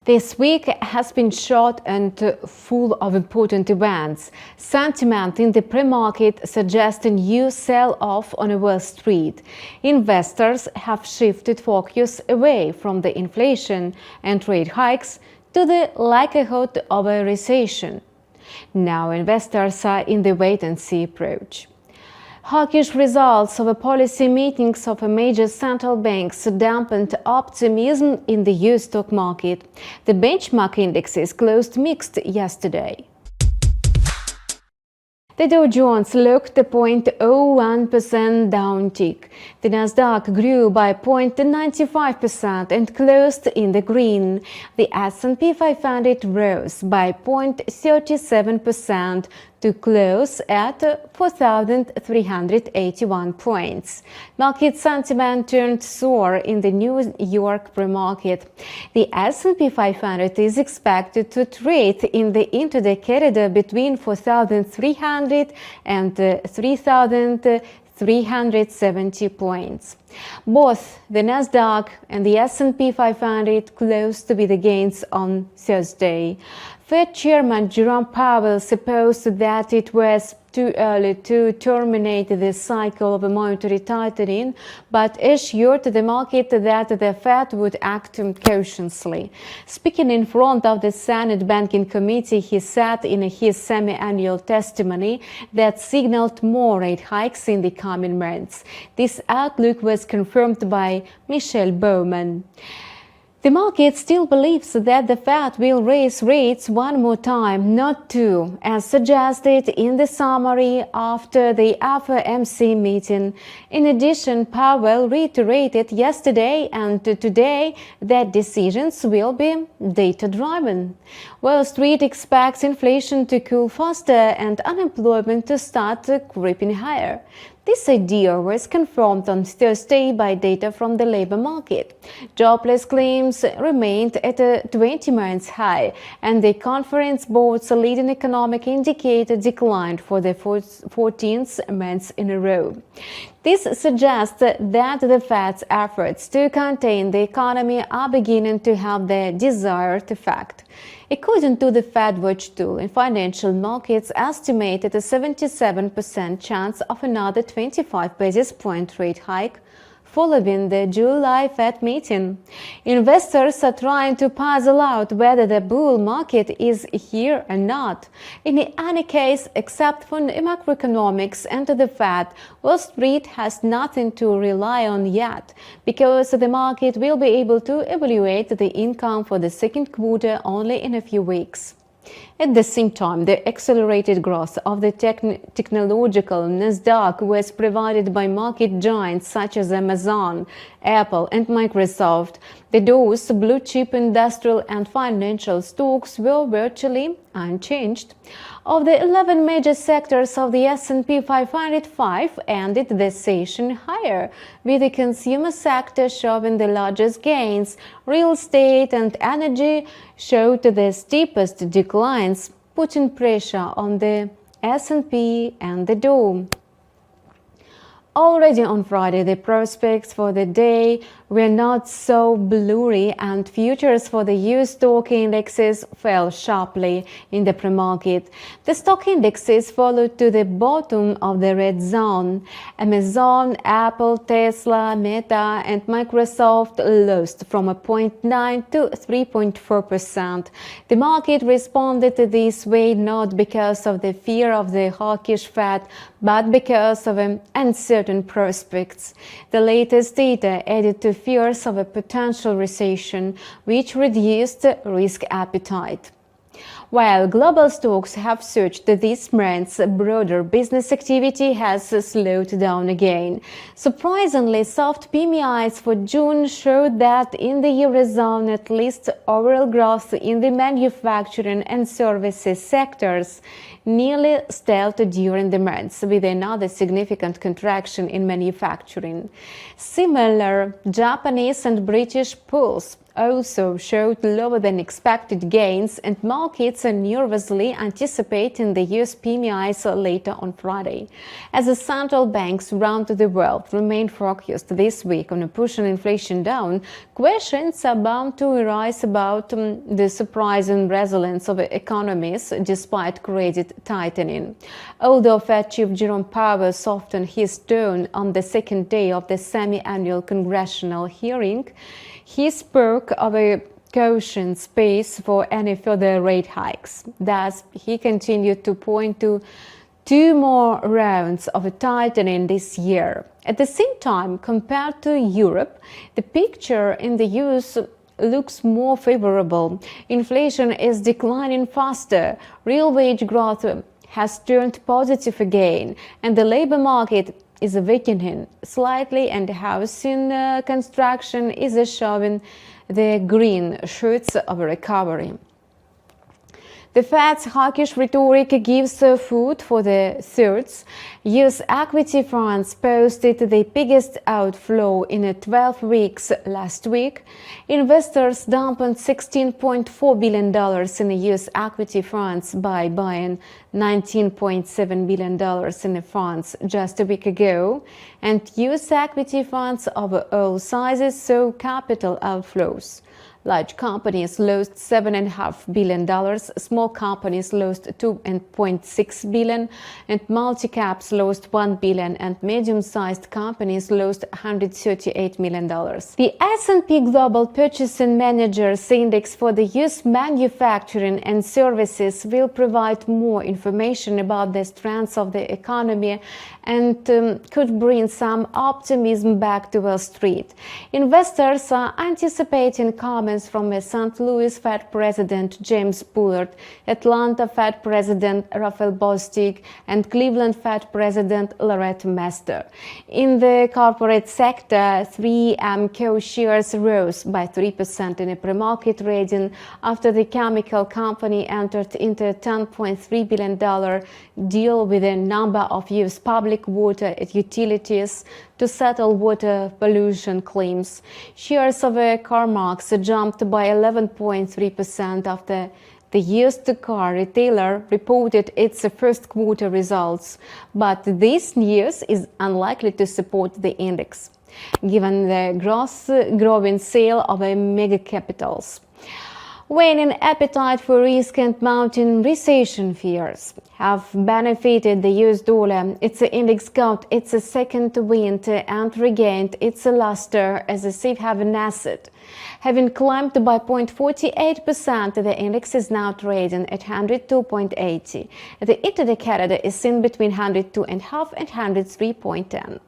This week has been short and full of important events. Sentiment in the pre-market suggests a new sell-off on Wall Street. Investors have shifted focus away from the inflation and rate hikes to the likelihood of a recession. Now investors are in the wait-and-see approach. Hawkish results of policy meetings of major central banks dampened optimism in the US stock market. The benchmark indexes closed mixed yesterday. The Dow Jones looked a 0.01% downtick. The Nasdaq grew by 0.95% and closed in the green. The S&P500 rose by 0.37% to close at 4,381 points. Market sentiment turned sour in the New York pre-market. The S&P 500 is expected to trade in the intraday corridor between 4,300 and 3,370 points. Both the Nasdaq and the S&P 500 closed with the gains on Thursday. Fed Chairman Jerome Powell supposed that it was too early to terminate the cycle of monetary tightening, but assured the market that the Fed would act cautiously. Speaking in front of the Senate Banking Committee, he said in his semi-annual testimony that signaled more rate hikes in the coming months. This outlook was confirmed by Michelle Bowman. The market still believes that the Fed will raise rates one more time, not two, as suggested in the summary after the FOMC meeting. In addition, Powell reiterated yesterday and today that decisions will be data-driven. Wall Street expects inflation to cool faster and unemployment to start creeping higher. This idea was confirmed on Thursday by data from the labor market. Jobless claims remained at a 20-month high, and the Conference Board's leading economic indicator declined for the 14th month in a row. This suggests that the Fed's efforts to contain the economy are beginning to have the desired effect. According to the Fed Watch tool, in financial markets estimated a 77% chance of another 25 basis point rate hike following the July Fed meeting. Investors are trying to puzzle out whether the bull market is here or not. In any case, except for macroeconomics and the Fed, Wall Street has nothing to rely on yet, because the market will be able to evaluate the income for the second quarter only in a few weeks. At the same time, the accelerated growth of the technological Nasdaq was provided by market giants such as Amazon, Apple, and Microsoft. The Dow's blue-chip industrial and financial stocks were virtually unchanged. Of the 11 major sectors of the S&P 500, 5 ended the session higher, with the consumer sector showing the largest gains. Real estate and energy showed the steepest declines, putting pressure on the S&P and the Dow. Already on Friday, the prospects for the day were not so blurry, and futures for the US stock indexes fell sharply in the pre-market. The stock indexes followed to the bottom of the red zone. Amazon, Apple, Tesla, Meta, and Microsoft lost from 0.9 to 3.4%. The market responded this way not because of the fear of the hawkish Fed, but because of uncertain prospects. The latest data added to fears of a potential recession, which reduced risk appetite. While global stocks have surged these months, broader business activity has slowed down again. Surprisingly, soft PMIs for June showed that in the Eurozone, at least overall growth in the manufacturing and services sectors nearly stalled during the month, with another significant contraction in manufacturing. Similar Japanese and British polls also showed lower than expected gains, and markets are nervously anticipating the US PMIs later on Friday. As the central banks around the world remain focused this week on pushing inflation down, questions are bound to arise about the surprising resilience of economies despite credit tightening. Although Fed Chief Jerome Powell softened his tone on the second day of the semi-annual congressional hearing, he spoke of a caution space for any further rate hikes. Thus, he continued to point to 2 more rounds of tightening this year. At the same time, compared to Europe, the picture in the US looks more favorable. Inflation is declining faster, real wage growth has turned positive again, and the labor market is weakening slightly, and housing construction is showing the green shoots of a recovery. The Fed's hawkish rhetoric gives food for the thoughts. U.S. equity funds posted the biggest outflow in 12 weeks last week. Investors dampened $16.4 billion in U.S. equity funds by buying $19.7 billion in funds just a week ago, and U.S. equity funds of all sizes saw capital outflows. Large companies lost $7.5 billion, small companies lost $2.6 billion, and multi-caps lost $1 billion, and medium-sized companies lost $138 million. The S&P Global Purchasing Managers Index for the U.S. manufacturing and services will provide more information about the strengths of the economy and could bring some optimism back to Wall Street. Investors are anticipating comments from St. Louis Fed President James Bullard, Atlanta Fed President Raphael Bostic, and Cleveland Fed President Loretta Mester. In the corporate sector, 3M shares rose by 3% in a pre-market trading after the chemical company entered into a $10.3 billion deal with a number of U.S. public water utilities to settle water pollution claims. Shares of CarMax jumped by 11.3% after the used car retailer reported its first quarter results, but this news is unlikely to support the index, given the growing sale of mega capitals. Waning appetite for risk and mounting recession fears have benefited the US dollar. Its index got its second wind and regained its luster as a safe haven asset. Having climbed by 0.48%, the index is now trading at 102.80. The intraday CAD is in between 102.5 and 103.10.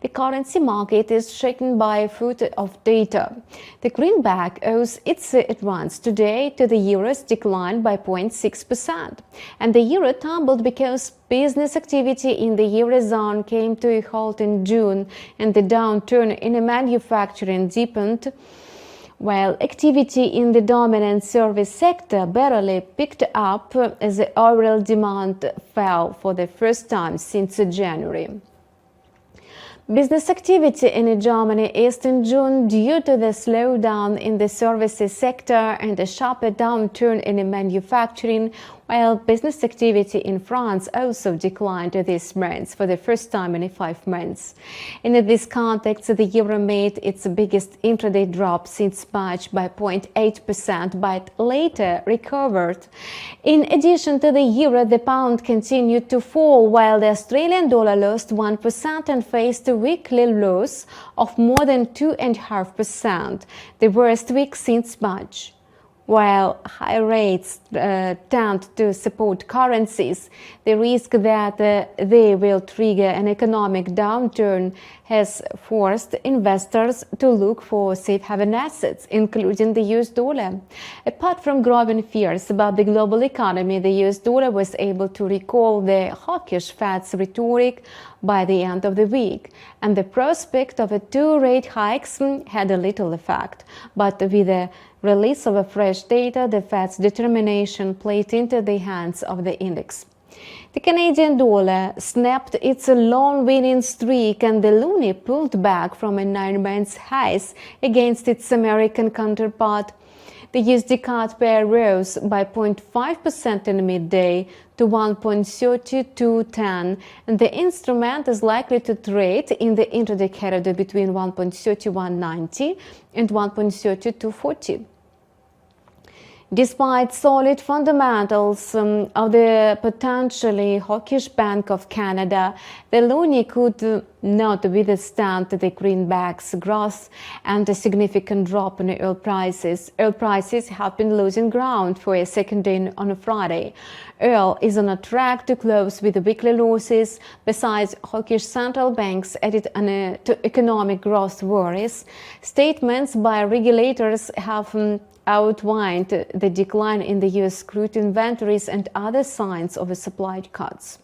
The currency market is shaken by a foot of data. The greenback owes its advance today to the euro's decline by 0.6%, and the euro tumbled because business activity in the eurozone came to a halt in June, and the downturn in manufacturing deepened, while activity in the dominant service sector barely picked up as the overall demand fell for the first time since January. Business activity in Germany eased in June due to the slowdown in the services sector and a sharper downturn in manufacturing, while business activity in France also declined this month for the first time in 5 months. In this context, the euro made its biggest intraday drop since March by 0.8%, but later recovered. In addition to the euro, the pound continued to fall, while the Australian dollar lost 1% and faced a weekly loss of more than 2.5%, the worst week since March. While high rates tend to support currencies, the risk that they will trigger an economic downturn has forced investors to look for safe haven assets, including the US dollar. Apart from growing fears about the global economy, the US dollar was able to recall the hawkish Fed's rhetoric by the end of the week, and the prospect of 2 rate hikes had a little effect. But with the release of fresh data, the Fed's determination played into the hands of the index. The Canadian dollar snapped its long winning streak and the loonie pulled back from a 9-month highs against its American counterpart. The USD CAD pair rose by 0.5% in midday to 1.3210, and the instrument is likely to trade in the intraday corridor between 1.3190 and 1.3240. Despite solid fundamentals of the potentially hawkish Bank of Canada, the loonie could not withstand the greenback's growth and a significant drop in oil prices. Oil prices have been losing ground for a second day on a Friday. Oil is on a track to close with weekly losses. Besides, hawkish central banks added to economic growth worries. Statements by regulators have outlined the decline in the U.S. crude inventories and other signs of supply cuts.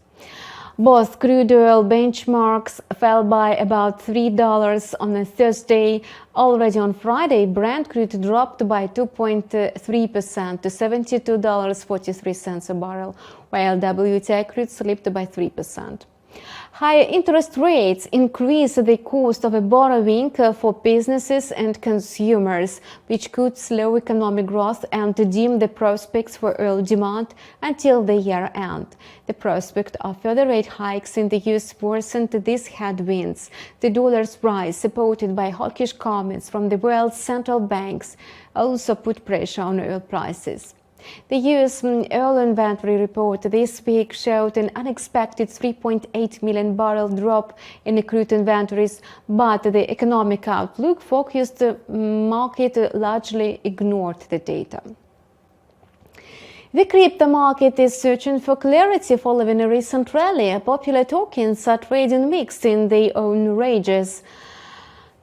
Both crude oil benchmarks fell by about $3 on a Thursday. Already on Friday, Brent crude dropped by 2.3% to $72.43 a barrel, while WTI crude slipped by 3%. Higher interest rates increase the cost of borrowing for businesses and consumers, which could slow economic growth and dim the prospects for oil demand until the year end. The prospect of further rate hikes in the U.S. worsened these headwinds. The dollar's rise, supported by hawkish comments from the world's central banks, also put pressure on oil prices. The U.S. oil inventory report this week showed an unexpected 3.8 million barrel drop in the crude inventories, but the economic outlook focused market largely ignored the data. The crypto market is searching for clarity following a recent rally. Popular tokens are trading mixed in their own ranges.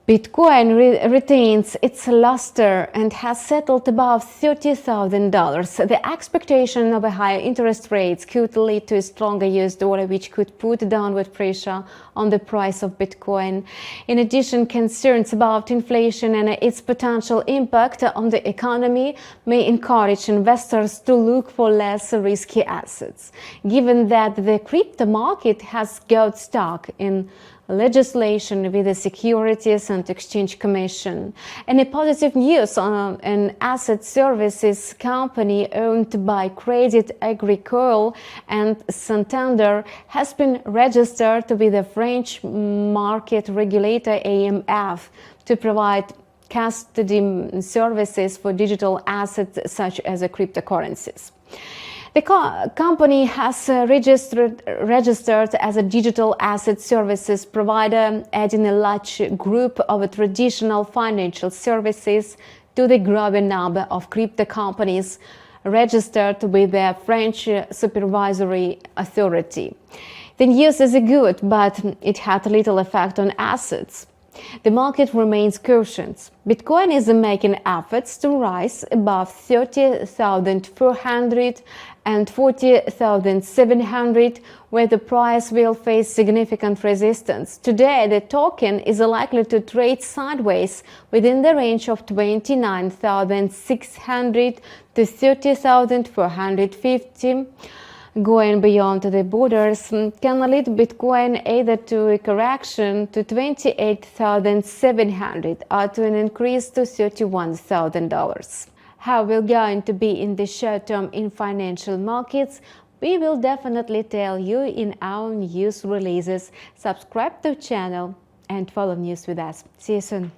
Bitcoin retains its luster and has settled above $30,000. The expectation of a higher interest rates could lead to a stronger US dollar, which could put downward pressure on the price of Bitcoin. In addition, concerns about inflation and its potential impact on the economy may encourage investors to look for less risky assets. Given that the crypto market has got stuck in legislation with the Securities and Exchange Commission. And a positive news on an asset services company owned by Crédit Agricole and Santander has been registered with the French market regulator AMF to provide custody services for digital assets such as cryptocurrencies. The company has registered as a digital asset services provider, adding a large group of traditional financial services to the growing number of crypto companies registered with the French Supervisory Authority. The news is good, but it had little effect on assets. The market remains cautious. Bitcoin is making efforts to rise above 30,400 and 40,700, where the price will face significant resistance. Today, the token is likely to trade sideways within the range of 29,600 to 30,450. Going beyond the borders can lead Bitcoin either to a correction to 28,700 or to an increase to $31,000. How we're going to be in the short term in financial markets, we will definitely tell you in our news releases. Subscribe to the channel and follow news with us. See you soon.